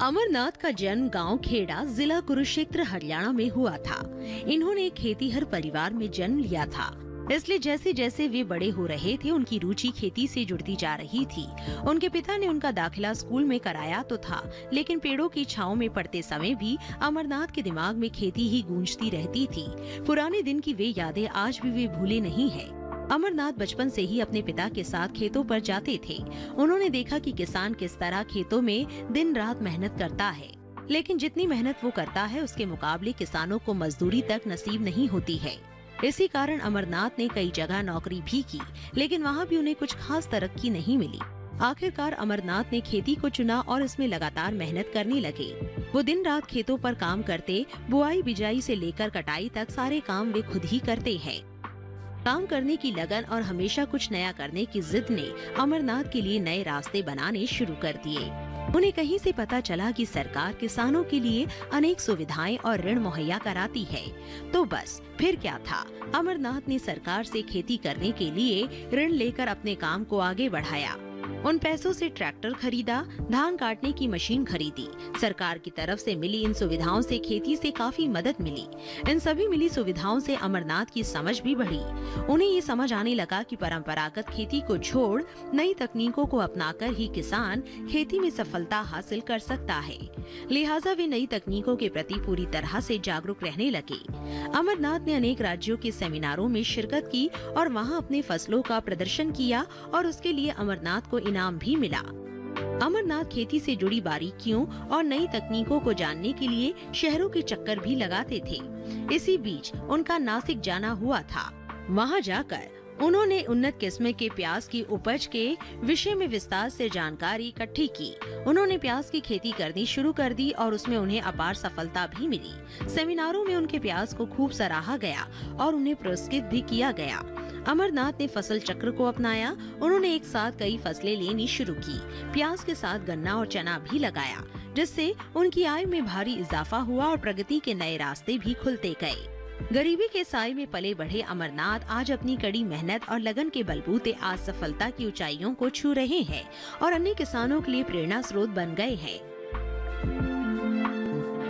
अमरनाथ का जन्म गांव खेड़ा, जिला कुरुक्षेत्र, हरियाणा में हुआ था। इन्होंने एक खेतीहर परिवार में जन्म लिया था, इसलिए जैसे जैसे वे बड़े हो रहे थे उनकी रुचि खेती से जुड़ती जा रही थी। उनके पिता ने उनका दाखिला स्कूल में कराया तो था, लेकिन पेड़ों की छांव में पढ़ते समय भी अमरनाथ के दिमाग में खेती ही गूंजती रहती थी। पुराने दिन की वे यादें आज भी वे भूले नहीं है। अमरनाथ बचपन से ही अपने पिता के साथ खेतों पर जाते थे। उन्होंने देखा कि किसान किस तरह खेतों में दिन रात मेहनत करता है, लेकिन जितनी मेहनत वो करता है उसके मुकाबले किसानों को मजदूरी तक नसीब नहीं होती है। इसी कारण अमरनाथ ने कई जगह नौकरी भी की, लेकिन वहाँ भी उन्हें कुछ खास तरक्की नहीं मिली। आखिरकार अमरनाथ ने खेती को चुना और इसमें लगातार मेहनत करने लगे। वो दिन रात खेतों पर काम करते, बुआई बिजाई से लेकर कटाई तक सारे काम वे खुद ही करते हैं। काम करने की लगन और हमेशा कुछ नया करने की जिद ने अमरनाथ के लिए नए रास्ते बनाने शुरू कर दिए। उन्हें कहीं से पता चला कि सरकार किसानों के लिए अनेक सुविधाएं और ऋण मुहैया कराती है, तो बस फिर क्या था, अमरनाथ ने सरकार से खेती करने के लिए ऋण लेकर अपने काम को आगे बढ़ाया। उन पैसों से ट्रैक्टर खरीदा, धान काटने की मशीन खरीदी। सरकार की तरफ से मिली इन सुविधाओं से खेती से काफी मदद मिली। इन सभी मिली सुविधाओं से अमरनाथ की समझ भी बढ़ी। उन्हें ये समझ आने लगा कि परंपरागत खेती को छोड़ नई तकनीकों को अपनाकर ही किसान खेती में सफलता हासिल कर सकता है। लिहाजा वे नई तकनीकों के प्रति पूरी तरह से जागरूक रहने लगे। अमरनाथ ने अनेक राज्यों के सेमिनारों में शिरकत की और वहाँ अपने फसलों का प्रदर्शन किया और उसके लिए अमरनाथ को इनाम भी मिला। अमरनाथ खेती से जुड़ी बारीकियों और नई तकनीकों को जानने के लिए शहरों के चक्कर भी लगाते थे। इसी बीच उनका नासिक जाना हुआ था। वहां जाकर उन्होंने उन्नत किस्म के प्याज की उपज के विषय में विस्तार से जानकारी इकट्ठी की। उन्होंने प्याज की खेती करनी शुरू कर दी और उसमें उन्हें अपार सफलता भी मिली। सेमिनारों में उनके प्याज को खूब सराहा गया और उन्हें पुरस्कृत भी किया गया। अमरनाथ ने फसल चक्र को अपनाया। उन्होंने एक साथ कई फसलें लेनी शुरू की। प्याज के साथ गन्ना और चना भी लगाया, जिससे उनकी आय में भारी इजाफा हुआ और प्रगति के नए रास्ते भी खुलते गए। गरीबी के साए में पले बढ़े अमरनाथ आज अपनी कड़ी मेहनत और लगन के बलबूते आज सफलता की ऊंचाइयों को छू रहे हैं और अन्य किसानों के लिए प्रेरणा स्रोत बन गए हैं।